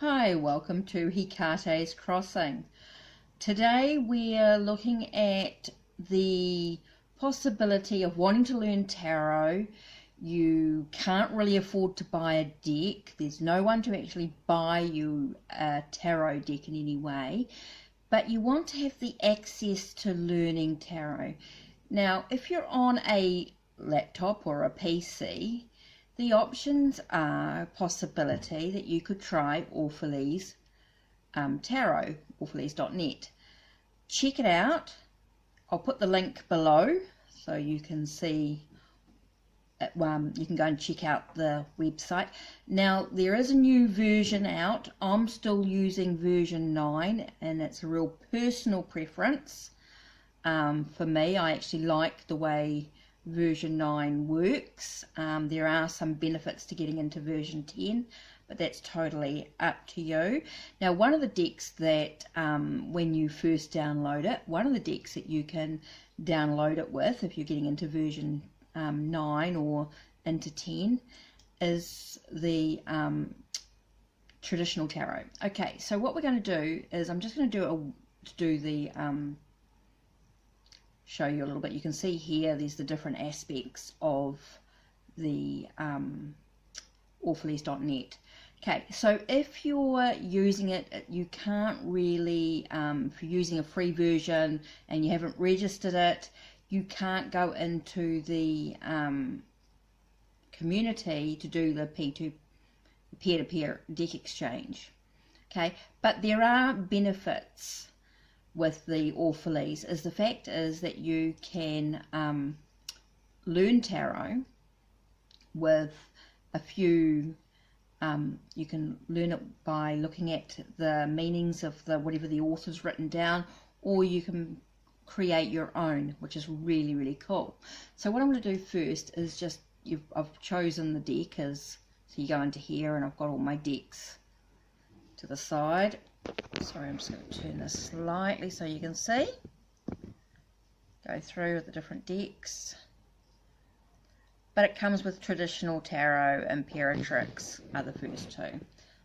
Hi, welcome to HeKate's Crossing. Today we are looking at the possibility of wanting to learn tarot. You can't really afford to buy a deck. There's no one to actually buy you a tarot deck in any way, but you want to have the access to learning tarot. Now, if you're on a laptop or a PC, the options are a possibility that you could try Orphalese Tarot, orphalese.net. Check it out. I'll put the link below so you can see it, you can go and check out the website. Now, there is a new version out. I'm still using version 9 and it's a real personal preference. For me, I actually like the way version 9 works. There are some benefits to getting into version 10, but that's totally up to you. Now, one of the decks that when you first download it, one of the decks that you can download it with if you're getting into version 9 or into 10 is the traditional tarot. Okay, so what we're going to do is I'm just going to do the show you a little bit. You can see here there's the different aspects of the orphalese.net. Okay, so if you're using it, you can't really, if you're using a free version and you haven't registered it, you can't go into the community to do the peer-to-peer deck exchange. Okay, but there are benefits with the Orphalese. The fact is that you can learn tarot with a few, you can learn it by looking at the meanings of whatever the author's written down, or you can create your own, which is really, really cool. So what I'm going to do first is just, I've chosen the deck so you go into here and I've got all my decks to the side. Sorry, I'm just going to turn this slightly so you can see. Go through the different decks. But it comes with traditional tarot and Imperatrix are the first two.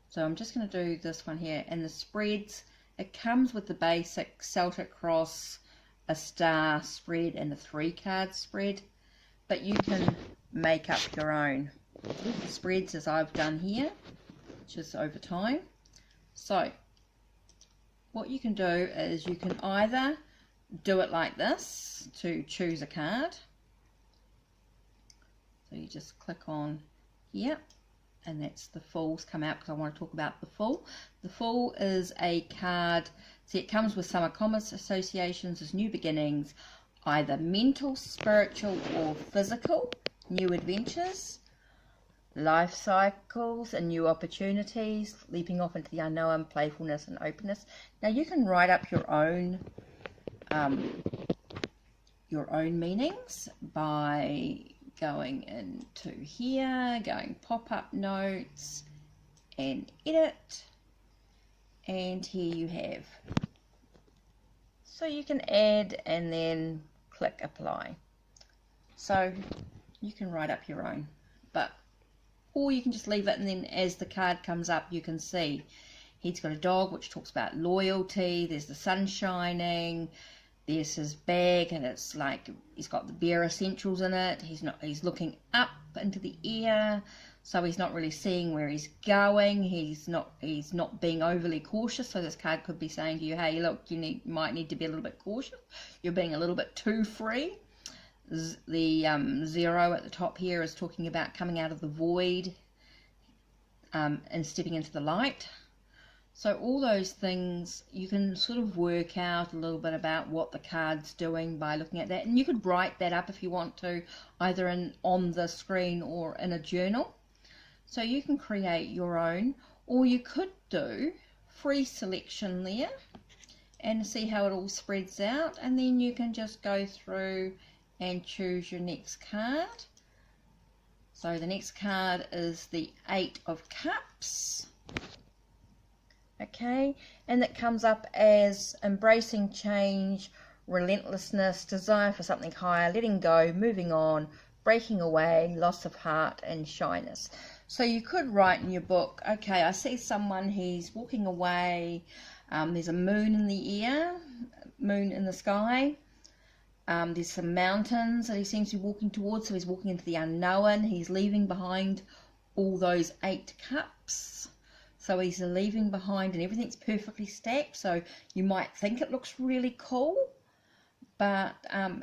So I'm just going to do this one here. And the spreads, it comes with the basic Celtic cross, a star spread and a 3-card spread. But you can make up your own spreads as I've done here, which is over time. So what you can do is you can either do it like this to choose a card. So you just click on here and that's the Fool's come out because I want to talk about the Fool. The Fool is a card, see, it comes with summer commerce associations as new beginnings, either mental, spiritual or physical, new adventures, life cycles and new opportunities, leaping off into the unknown, playfulness and openness. Now you can write up your own meanings by going into here, going pop-up notes and edit, and here you have. So you can add and then click apply. So you can write up your own, or you can just leave it and then as the card comes up you can see he's got a dog which talks about loyalty, there's the sun shining, there's his bag and it's like he's got the bare essentials in it, he's looking up into the air, so he's not really seeing where he's going, he's not being overly cautious. So this card could be saying to you, hey look, you might need to be a little bit cautious, you're being a little bit too free. The 0 at the top here is talking about coming out of the void and stepping into the light. So all those things you can sort of work out a little bit about what the card's doing by looking at that, and you could write that up if you want to, either on the screen or in a journal. So you can create your own, or you could do free selection there and see how it all spreads out, and then you can just go through and choose your next card. So the next card is the 8 of Cups. Okay, and that comes up as embracing change, relentlessness, desire for something higher, letting go, moving on, breaking away, loss of heart and shyness. So you could write in your book, okay, I see someone, he's walking away, there's a moon in the air, moon in the sky, there's some mountains that he seems to be walking towards, so he's walking into the unknown, he's leaving behind all those 8 cups, so he's leaving behind and everything's perfectly stacked, so you might think it looks really cool, but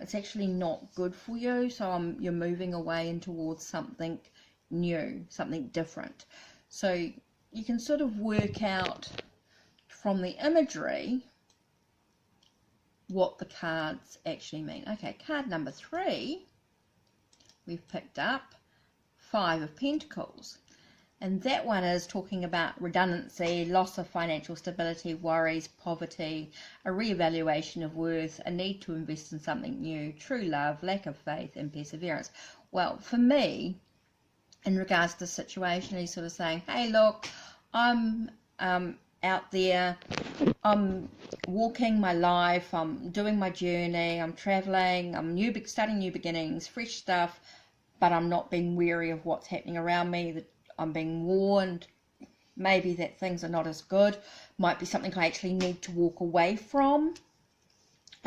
it's actually not good for you, so you're moving away and towards something new, something different. So you can sort of work out from the imagery what the cards actually mean. Okay, card number 3, we've picked up 5 of Pentacles, and that one is talking about redundancy, loss of financial stability, worries, poverty, a reevaluation of worth, a need to invest in something new, true love, lack of faith, and perseverance. Well, for me, in regards to the situation, he's sort of saying, hey, look, I'm out there, I'm walking my life, I'm doing my journey, I'm traveling, I'm starting new beginnings, fresh stuff, but I'm not being wary of what's happening around me, that I'm being warned maybe that things are not as good, might be something I actually need to walk away from.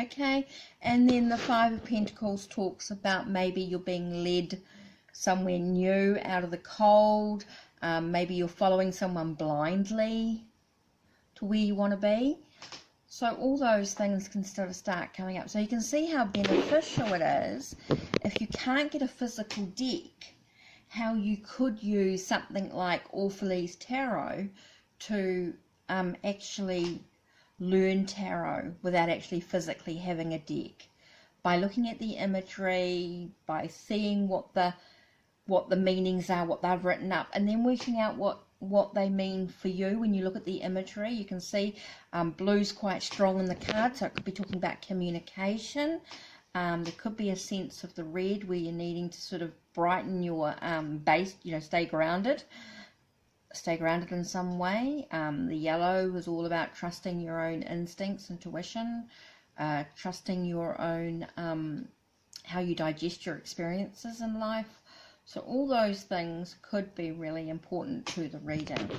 Okay, and then the 5 of Pentacles talks about maybe you're being led somewhere new, out of the cold, maybe you're following someone blindly to where you want to be. So all those things can sort of start coming up. So you can see how beneficial it is if you can't get a physical deck, how you could use something like Orphalese Tarot to actually learn tarot without actually physically having a deck, by looking at the imagery, by seeing what the meanings are, what they've written up, and then working out what they mean for you. When you look at the imagery, you can see blue's quite strong in the card, so it could be talking about communication. There could be a sense of the red where you're needing to sort of brighten your base, stay grounded in some way. The yellow is all about trusting your own instincts, intuition, trusting your own how you digest your experiences in life. So all those things could be really important to the reading.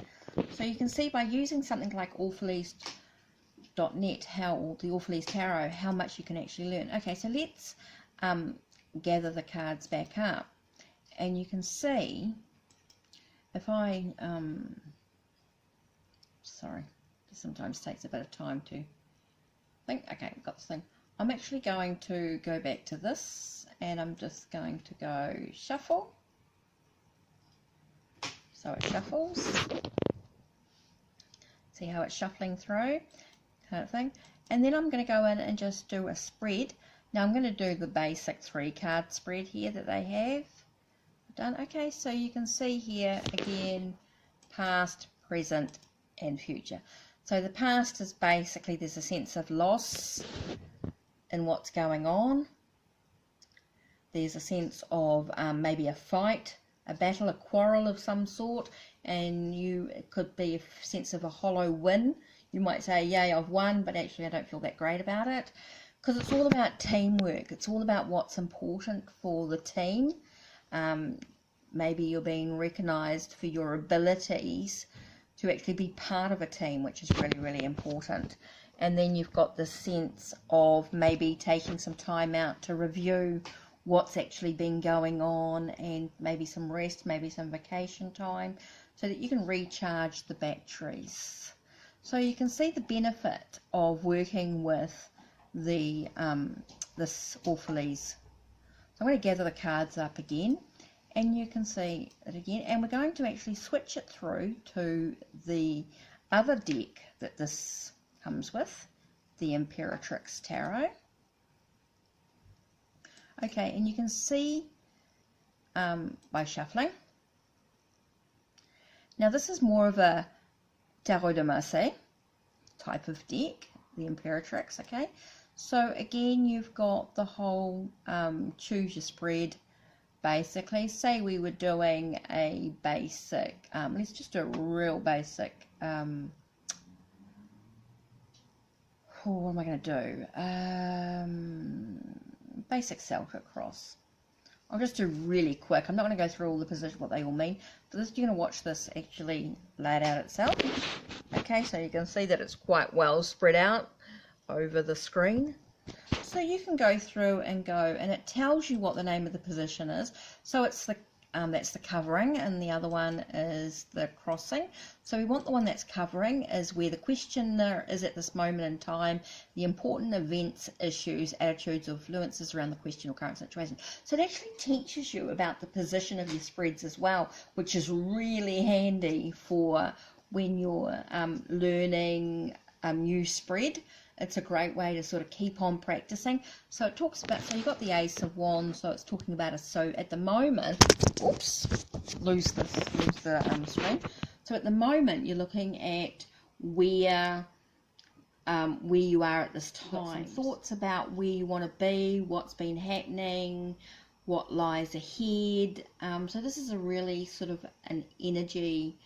So you can see by using something like Orphalese.net, how the Orphalese Tarot, how much you can actually learn. Okay, so let's gather the cards back up, and you can see if I sorry, it sometimes takes a bit of time to think. Okay, I've got this thing. I'm actually going to go back to this, and I'm just going to go shuffle. So it shuffles. See how it's shuffling through, kind of thing. And then I'm going to go in and just do a spread. Now I'm going to do the basic 3-card spread here that they have done. Okay, so you can see here again, past, present, and future. So the past is basically there's a sense of loss in what's going on. There's a sense of maybe a fight, a battle, a quarrel of some sort, and it could be a sense of a hollow win. You might say, yay, I've won, but actually I don't feel that great about it, because it's all about teamwork. It's all about what's important for the team. Maybe you're being recognized for your abilities to actually be part of a team, which is really, really important. And then you've got the sense of maybe taking some time out to review what's actually been going on, and maybe some rest, maybe some vacation time, so that you can recharge the batteries. So you can see the benefit of working with the this Orphalese. So I'm going to gather the cards up again, and you can see it again, and we're going to actually switch it through to the other deck that this comes with, the Imperatrix Tarot. Okay, and you can see by shuffling. Now this is more of a Tarot de Marseille type of deck, the Imperatrix, okay? So again, you've got the whole choose your spread, basically. Say we were doing a basic, let's just do a real basic, what am I going to do? Basic Celtic cross. I'll just do really quick. I'm not going to go through all the positions, what they all mean. But this, you're going to watch this actually laid out itself. Okay, so you can see that it's quite well spread out over the screen. So you can go through and go, and it tells you what the name of the position is. So it's the that's the covering, and the other one is the crossing. So we want the one that's covering, is where the questioner is at this moment in time, the important events, issues, attitudes, or influences around the question or current situation. So it actually teaches you about the position of your spreads as well, which is really handy for when you're learning a new spread. It's a great way to sort of keep on practicing. So it talks about, so you've got the Ace of Wands, so it's talking about so at the moment, oops, lose the screen. So at the moment you're looking at where you are at this time. Some thoughts about where you want to be, what's been happening, what lies ahead. So this is a really sort of an energy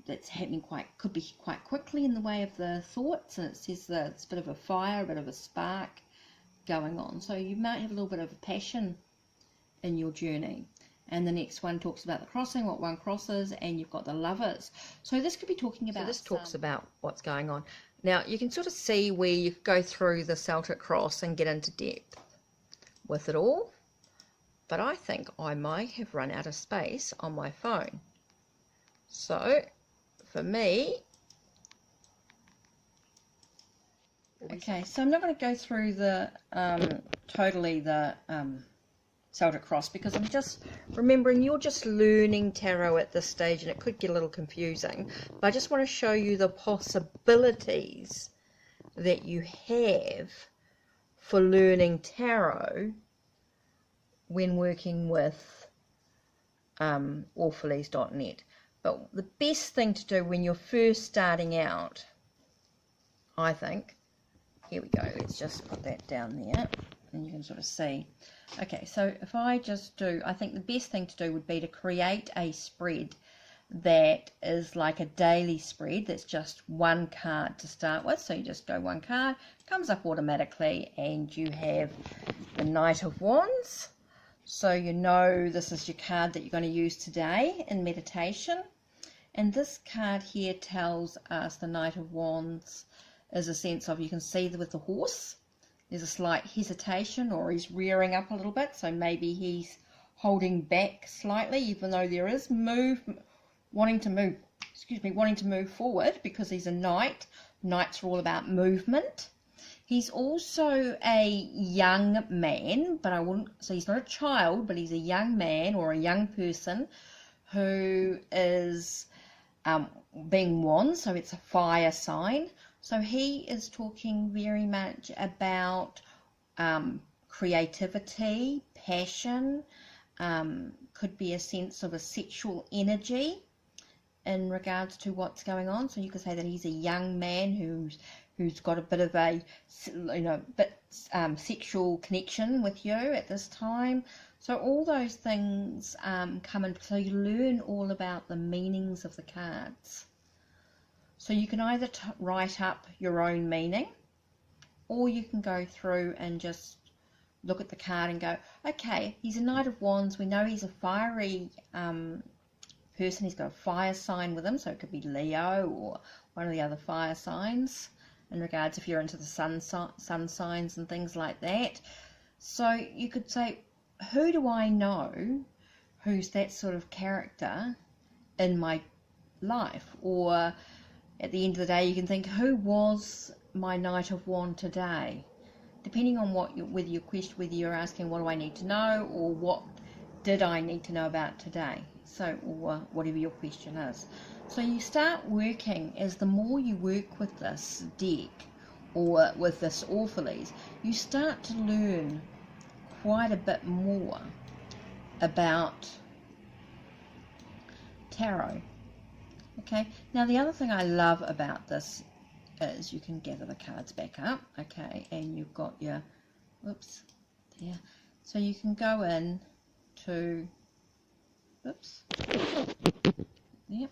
that's happening could be quite quickly in the way of the thoughts, and it says that it's a bit of a fire, a bit of a spark going on. So you might have a little bit of a passion in your journey. And the next one talks about the crossing, what one crosses, and you've got the Lovers. So this could be talking about... So this talks about what's going on. Now, you can sort of see where you go through the Celtic cross and get into depth with it all. But I think I might have run out of space on my phone. So, for me... Okay, so I'm not going to go through the totally the Celtic cross, because I'm just remembering you're just learning tarot at this stage and it could get a little confusing, but I just want to show you the possibilities that you have for learning tarot when working with Orphalese.net. But the best thing to do when you're first starting out, I think, here we go, let's just put that down there and you can sort of see. Okay, so if I just do, I think the best thing to do would be to create a spread that is like a daily spread that's just one card to start with. So you just go one card, comes up automatically, and you have the Knight of Wands. So you know this is your card that you're going to use today in meditation. And this card here tells us the Knight of Wands is a sense of, you can see with the horse, there's a slight hesitation, or he's rearing up a little bit, so maybe he's holding back slightly, even though there is wanting to move forward, because he's a knight. Knights are all about movement. He's also a young man, but I wouldn't, so he's not a child, but he's a young man or a young person who is being won, so it's a fire sign. So he is talking very much about creativity, passion, could be a sense of a sexual energy in regards to what's going on. So you could say that he's a young man who's got a bit of a sexual connection with you at this time. So all those things come in. So you learn all about the meanings of the cards. So you can either write up your own meaning, or you can go through and just look at the card and go, okay, he's a Knight of Wands. We know he's a fiery person. He's got a fire sign with him, so it could be Leo or one of the other fire signs, in regards if you're into the sun signs and things like that. So you could say, who do I know who's that sort of character in my life? Or at the end of the day, you can think, who was my Knight of Wands today? Depending on whether you're asking, what do I need to know, or what did I need to know about today? So, or whatever your question is. So you start working, as the more you work with this deck or with this Orphalese, you start to learn quite a bit more about tarot. Okay, now the other thing I love about this is you can gather the cards back up, okay, and you've got your, whoops, there, so you can go in to, whoops, yep,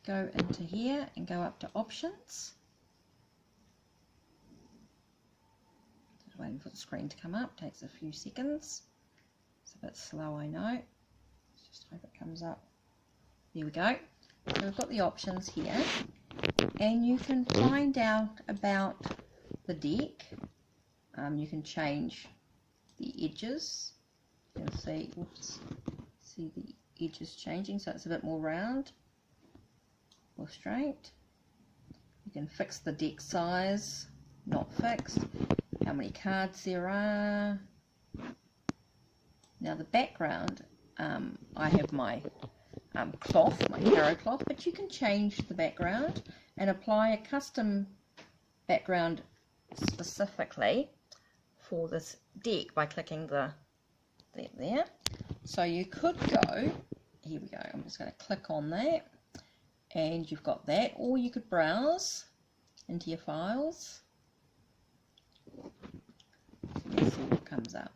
go into here and go up to options. Just waiting for the screen to come up, takes a few seconds. It's a bit slow, I know. Let's just hope it comes up. There we go. So we've got the options here, and you can find out about the deck. You can change the edges. You'll see, oops, see the edges changing, so it's a bit more round or straight. You can fix the deck size, not fixed, how many cards there are. Now the background, I have my cloth, my tarot cloth, but you can change the background and apply a custom background specifically for this deck by clicking there. So you could go, here we go, I'm just going to click on that, and you've got that, or you could browse into your files. Let's see what comes up.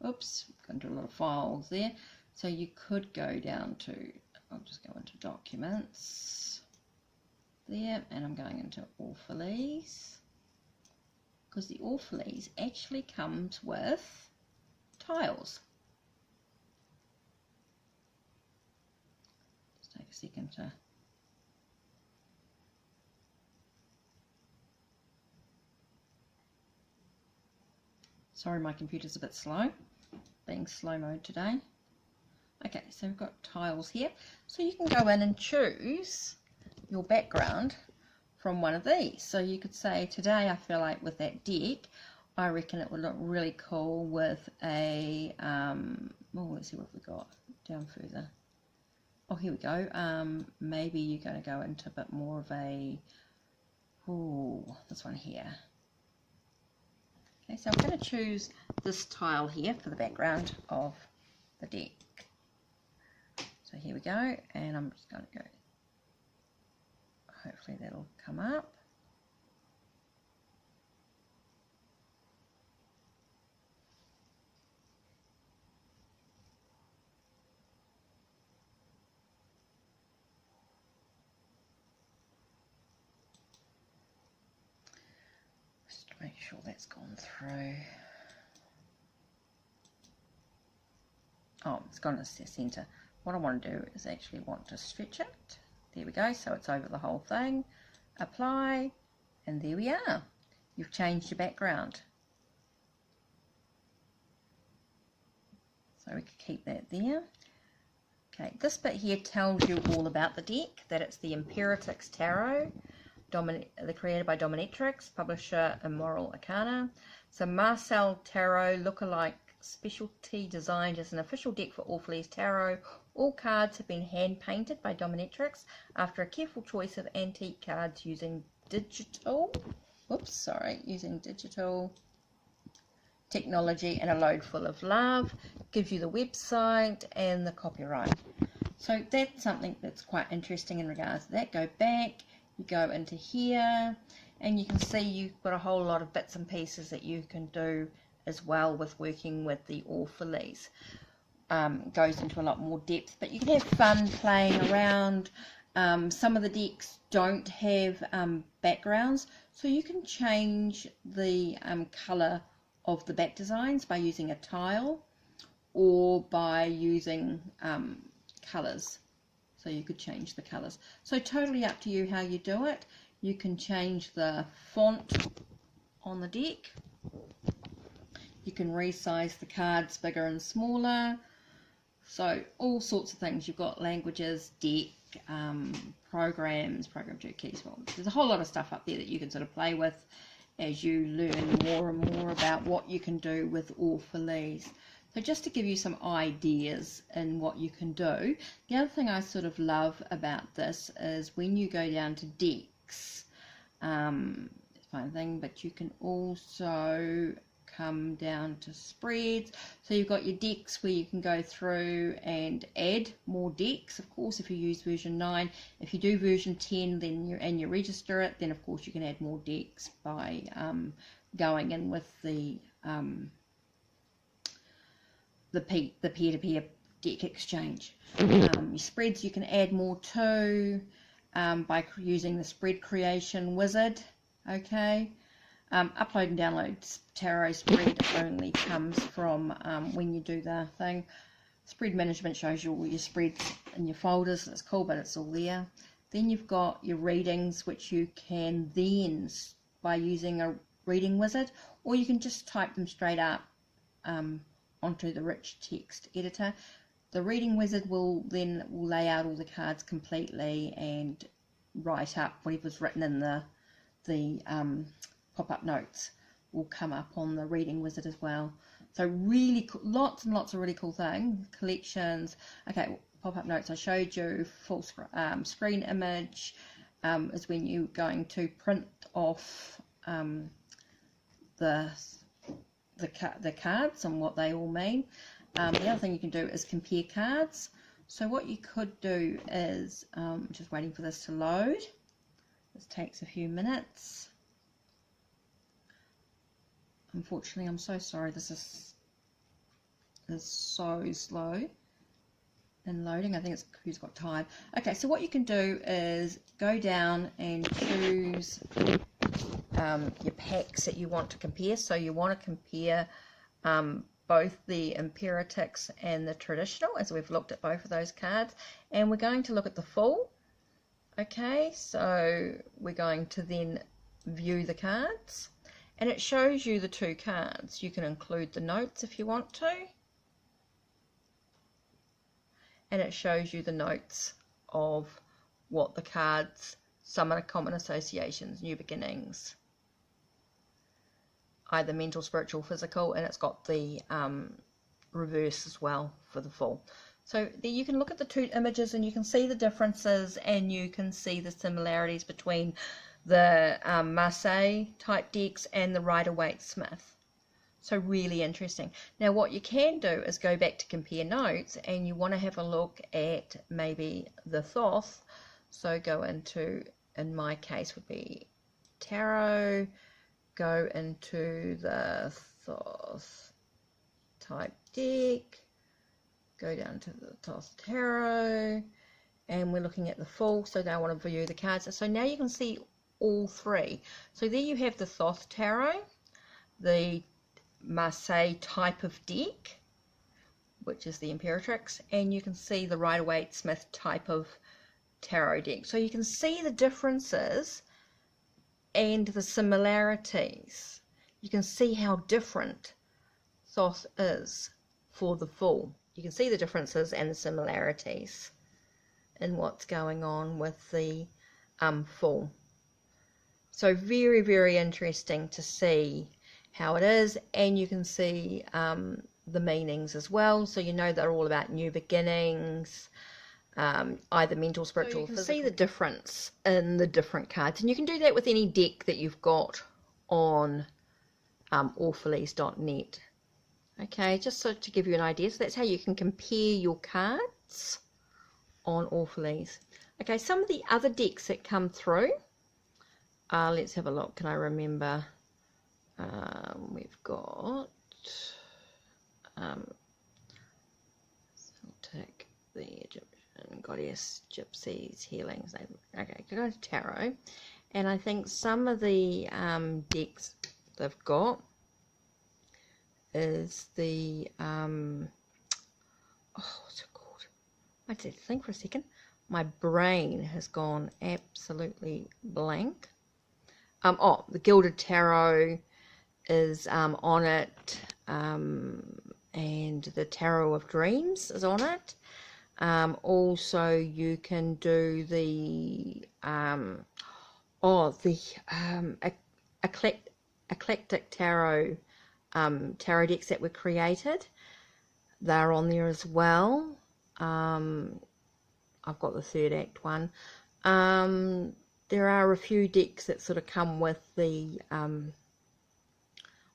Oops, got into a lot of files there. So you could go down to, I'll just go into documents there, and I'm going into Orphalese, because the Orphalese actually comes with tiles. Just take a second to sorry, my computer's a bit slow, being slow mode today. Okay, so we've got tiles here, so you can go in and choose your background from one of these. So you could say, today I feel like with that deck, I reckon it would look really cool with a, let's see what we've got down further. Oh, here we go. Maybe you're going to go into a bit more of a, this one here. Okay, so I'm going to choose this tile here for the background of the deck. So here we go, and I'm just going to go, hopefully that'll come up. Just to make sure that's gone through. Oh, it's gone to the center. What I want to do is actually want to stretch it. There we go, so it's over the whole thing. Apply, and there we are. You've changed your background. So we could keep that there. Okay, this bit here tells you all about the deck, that it's the Imperatrix Tarot, created by Dominatrix, publisher Immoral Arcana. So Marcel Tarot lookalike specialty designed as an official deck for Orphalese Tarot. All cards have been hand painted by Dominatrix after a careful choice of antique cards using digital technology and a load full of love. Gives you the website and the copyright. So that's something that's quite interesting in regards to that. Go back, you go into here, and you can see you've got a whole lot of bits and pieces that you can do as well with working with the Orphalese. Goes into a lot more depth, but you can have fun playing around. Some of the decks don't have backgrounds, so you can change the colour of the back designs by using a tile or by using colours. So you could change the colours. So totally up to you how you do it. You can change the font on the deck. You can resize the cards bigger and smaller. So all sorts of things. You've got languages, deck, programs, program 2 keys. Well, there's a whole lot of stuff up there that you can sort of play with as you learn more and more about what you can do with Orphalese. So just to give you some ideas in what you can do. The other thing I sort of love about this is when you go down to decks, it's one thing, but you can also come down to spreads. So you've got your decks where you can go through and add more decks. Of course, if you use version 9, if you do version 10 then you register it, then of course you can add more decks by going in with the peer-to-peer deck exchange. Your spreads you can add more to by using the spread creation wizard. Okay. Upload and download tarot spread only comes from when you do the thing. Spread management shows you all your spreads in your folders. It's cool, but it's all there. Then you've got your readings, which you can then, by using a reading wizard, or you can just type them straight up onto the rich text editor. The reading wizard will lay out all the cards completely and write up whatever's written in the pop-up notes will come up on the reading wizard as well. So really cool, lots and lots of really cool things. Collections. Okay, pop-up notes I showed you. Full screen image is when you're going to print off the cards and what they all mean. The other thing you can do is compare cards. So what you could do is, just waiting for this to load. This takes a few minutes. Unfortunately, I'm so sorry, this is so slow in loading. I think it's who's got time. Okay, so what you can do is go down and choose your packs that you want to compare. So you want to compare both the Imperatrix and the traditional, as we've looked at both of those cards, and we're going to look at the full. Okay, so we're going to then view the cards, and it shows you the two cards. You can include the notes if you want to, and it shows you the notes of what the cards, some are common associations, new beginnings, either mental, spiritual, physical, and it's got the reverse as well for the full. So there you can look at the two images and you can see the differences, and you can see the similarities between the Marseille type decks and the Rider-Waite-Smith. So really interesting. Now what you can do is go back to compare notes, and you want to have a look at maybe the Thoth. So go into, in my case would be tarot, go into the Thoth type deck, go down to the Thoth tarot, and we're looking at the full. So now I want to view the cards. So now you can see all three. So there you have the Thoth tarot, the Marseille type of deck, which is the Imperatrix, and you can see the Rider-Waite-Smith type of tarot deck. So you can see the differences and the similarities. You can see how different Thoth is for the full. You can see the differences and the similarities in what's going on with the full. So very, very interesting to see how it is, and you can see the meanings as well. So you know they're all about new beginnings, either mental, spiritual, so you can see the difference in the different cards, and you can do that with any deck that you've got on Orphalese.net. Okay, just so to give you an idea. So that's how you can compare your cards on Orphalese. Okay, some of the other decks that come through, let's have a look. Can I remember? We've got Celtic, the Egyptian goddess, gypsies, healings. Okay, go to tarot, and I think some of the decks they've got is the what's it called? I did think for a second. My brain has gone absolutely blank. The Gilded Tarot is on it, and the Tarot of Dreams is on it. Also you can do the eclectic tarot tarot decks that were created. They're on there as well. I've got the third act one. There are a few decks that sort of come with the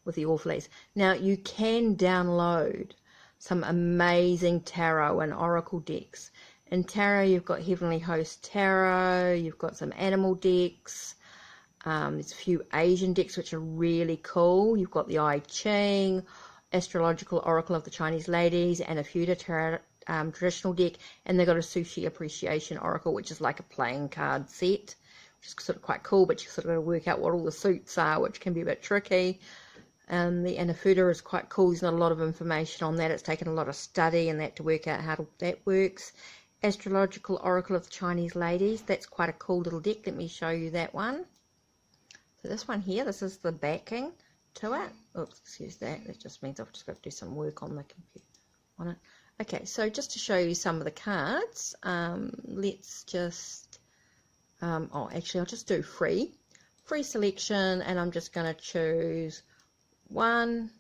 Orphalese. Now you can download some amazing tarot and oracle decks. In tarot you've got Heavenly Host Tarot, you've got some animal decks, there's a few Asian decks which are really cool. You've got the I Ching, Astrological Oracle of the Chinese Ladies, and a Fuda Tarot traditional deck, and they've got a Sushi Appreciation Oracle, which is like a playing card set, which which is sort of quite cool, but you sort of got to work out what all the suits are, which can be a bit tricky. And the Anafuda is quite cool. There's not a lot of information on that. It's taken a lot of study and that to work out how that works. Astrological Oracle of the Chinese Ladies. That's quite a cool little deck. Let me show you that one. So this one here, this is the backing to it. Oops, excuse that. That just means I've just got to do some work on the computer on it. Okay, so just to show you some of the cards, let's just, actually I'll just do free selection, and I'm just going to choose 1,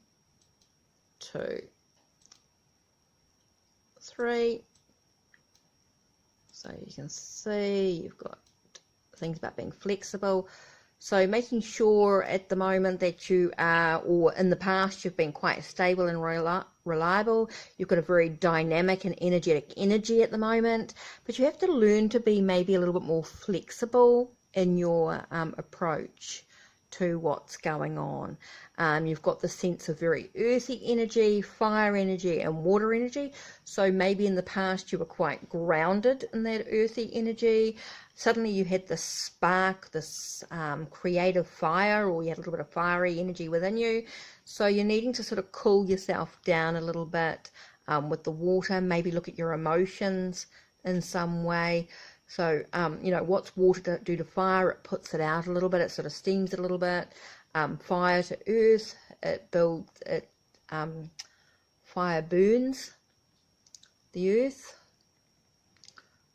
2, 3. So you can see you've got things about being flexible. So making sure at the moment that you are, or in the past you've been quite stable and reliable. You've got a very dynamic and energetic energy at the moment, but you have to learn to be maybe a little bit more flexible in your approach to what's going on. You've got the sense of very earthy energy, fire energy and water energy. So maybe in the past you were quite grounded in that earthy energy. Suddenly you had this spark, this creative fire, or you had a little bit of fiery energy within you. So you're needing to sort of cool yourself down a little bit with the water. Maybe look at your emotions in some way. So, you know, what's water do to fire? It puts it out a little bit. It sort of steams it a little bit. Fire to earth, it builds, fire burns the earth.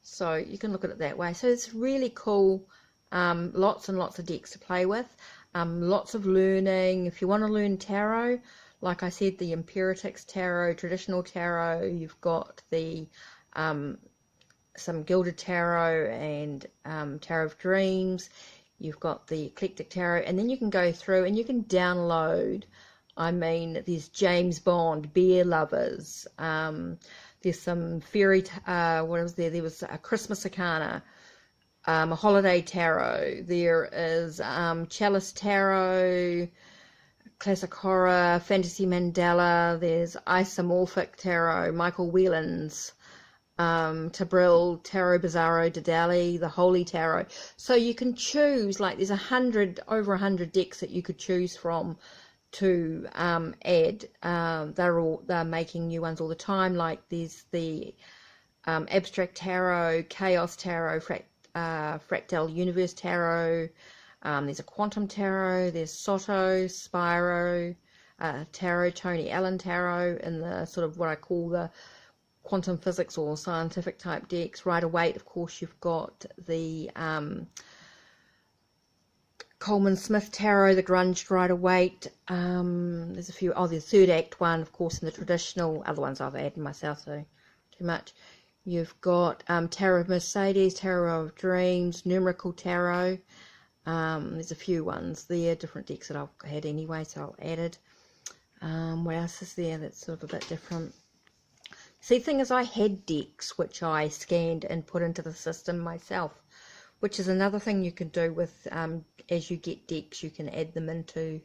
So you can look at it that way. So it's really cool. Lots and lots of decks to play with. Lots of learning. If you want to learn tarot, like I said, the Imperatrix Tarot, traditional tarot, you've got the some Gilded Tarot and Tarot of Dreams. You've got the Eclectic Tarot, and then you can go through and you can download. I mean, there's James Bond, Bear Lovers. There's some fairy. What was there? There was a Christmas Arcana, a Holiday Tarot. There is Chalice Tarot, Classic Horror, Fantasy Mandala. There's Isomorphic Tarot, Michael Whelan's. Tabril, Tarot Bizarro, Dedali, the Holy Tarot. So you can choose, like there's over 100 decks that you could choose from to add. They're making new ones all the time. Like there's the Abstract Tarot, Chaos Tarot, Fractal Universe Tarot. There's a Quantum Tarot. There's Soto, Spyro Tarot, Tony Allen Tarot, and the sort of what I call the quantum physics or scientific type decks. Rider-Waite, of course, you've got the Coleman Smith Tarot, the grunged Rider-Waite. There's a few, the third act one, of course, in the traditional. Other ones I've added myself, so too much. You've got Tarot of Mercedes, Tarot of Dreams, Numerical Tarot. There's a few ones there, different decks that I've had anyway, so I'll add it. What else is there that's sort of a bit different? See, the thing is, I had decks which I scanned and put into the system myself, which is another thing you can do with, as you get decks, you can add them into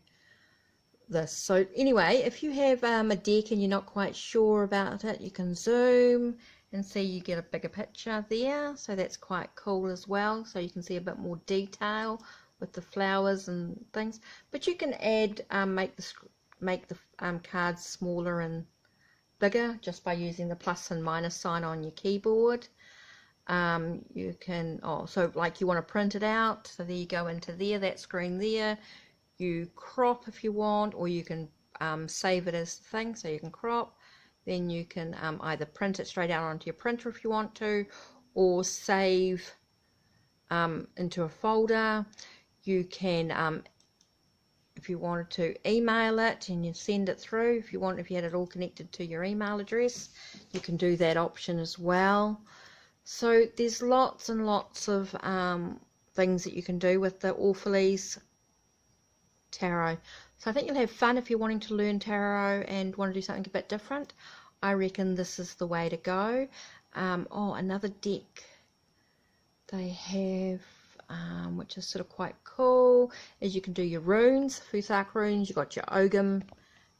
this. So anyway, if you have a deck and you're not quite sure about it, you can zoom and see you get a bigger picture there. So that's quite cool as well. So you can see a bit more detail with the flowers and things. But you can add, make the cards smaller and bigger just by using the plus and minus sign on your keyboard. You can, so like you want to print it out, so there you go into there, that screen there. You crop if you want, or you can save it as the thing, so you can crop. Then you can either print it straight out onto your printer if you want to, or save into a folder. You can if you wanted to email it and you send it through, if you had it all connected to your email address, you can do that option as well. So there's lots and lots of things that you can do with the Orphalese Tarot. So I think you'll have fun if you're wanting to learn tarot and want to do something a bit different. I reckon this is the way to go. Another deck they have, which is sort of quite cool, is you can do your runes, Fusak runes. You've got your Ogum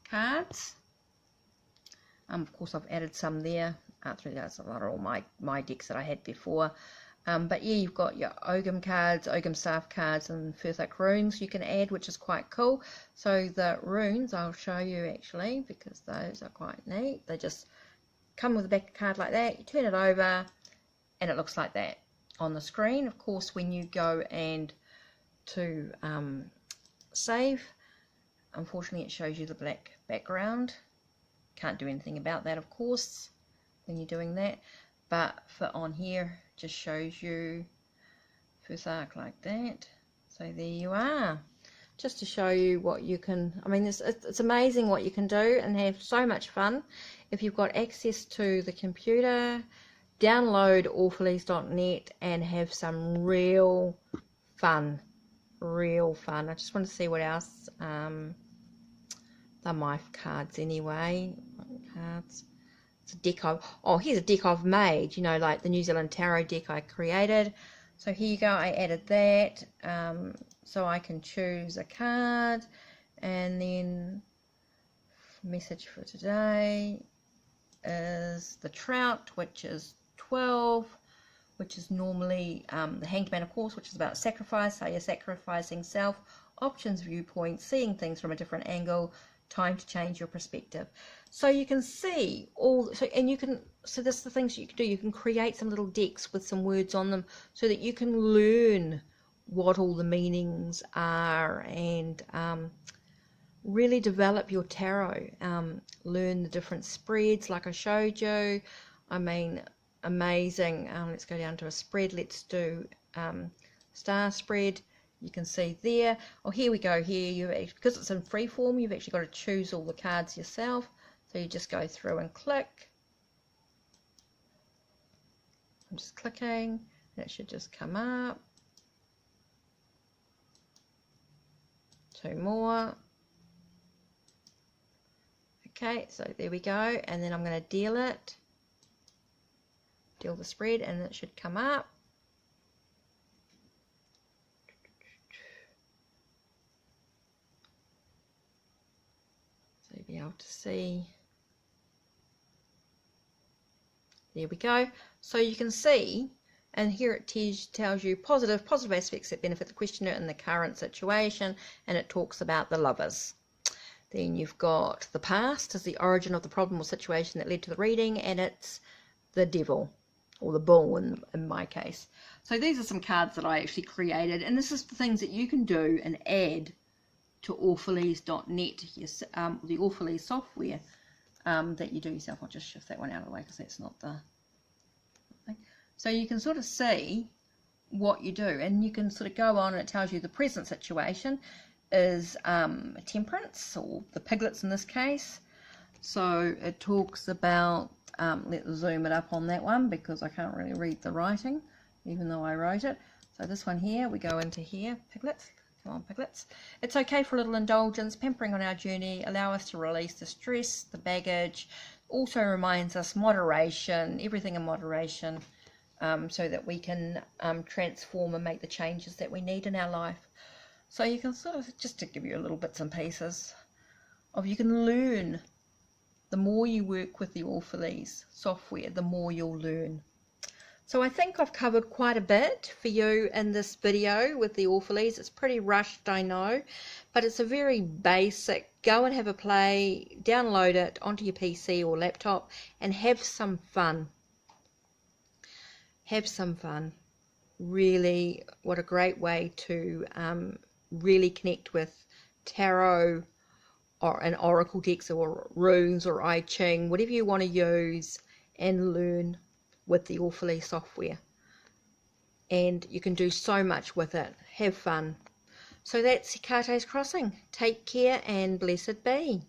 cards. Of course, I've added some there. Through those, a lot of all my decks that I had before. But yeah, you've got your Ogham cards, Ogham Staff cards, and Furthac runes you can add, which is quite cool. So the runes, I'll show you actually, because those are quite neat. They just come with a back card like that. You turn it over, and it looks like that on the screen. Of course, when you go and to save, unfortunately, it shows you the black background. Can't do anything about that, of course, when you're doing that. But for on here, just shows you Furthac like that. So there you are, just to show you what you can. I mean, it's amazing what you can do and have so much fun if you've got access to the computer. Download Orphalese.net and have some real fun. I just want to see what else. They're my cards anyway. Cards. It's a deck of, oh, here's a deck I've made, you know, like the New Zealand Tarot deck I created. So here you go, I added that, so I can choose a card, and then message for today is the Trout, which is 12, which is normally the Hanged Man, of course, which is about sacrifice, so you're sacrificing self, options, viewpoints, seeing things from a different angle, time to change your perspective. So you can see all, and you can, so this is the things you can do. You can create some little decks with some words on them so that you can learn what all the meanings are, and really develop your tarot. Learn the different spreads like I showed you. I mean, amazing. Let's go down to a spread. Let's do star spread. You can see there. Oh, here we go. Here you, because it's in free form, you've actually got to choose all the cards yourself. So you just go through and click. I'm just clicking, and it should just come up. 2 more. Okay, so there we go. And then I'm going to deal it. Deal the spread, and it should come up. So you'll be able to see. There we go. So you can see, and here it tells you positive aspects that benefit the questioner in the current situation, and it talks about the lovers. Then you've got the past as the origin of the problem or situation that led to the reading, and it's the devil, or the bull in my case. So these are some cards that I actually created, and this is the things that you can do and add to Orphalese.net, the Orphalese software that you do yourself. I'll just shift that one out of the way because that's not the thing. So you can sort of see what you do, and you can sort of go on, and it tells you the present situation is temperance, or the piglets in this case. So it talks about, let's zoom it up on that one because I can't really read the writing even though I wrote it. So this one here, we go into here, piglets. Come on, piglets. It's okay for a little indulgence, pampering on our journey, allow us to release the stress, the baggage. Also reminds us moderation, everything in moderation, so that we can transform and make the changes that we need in our life. So you can sort of, just to give you a little bits and pieces of, you can learn. The more you work with the Orphalese software, the more you'll learn. So I think I've covered quite a bit for you in this video with the Orphalese. It's pretty rushed, I know, but it's a very basic. Go and have a play, download it onto your PC or laptop, and have some fun. Have some fun. Really, what a great way to really connect with tarot or an oracle decks or runes or I Ching, whatever you want to use, and learn with the Orphalese software. And you can do so much with it. Have fun. So that's HeKate's Crossing. Take care and blessed be.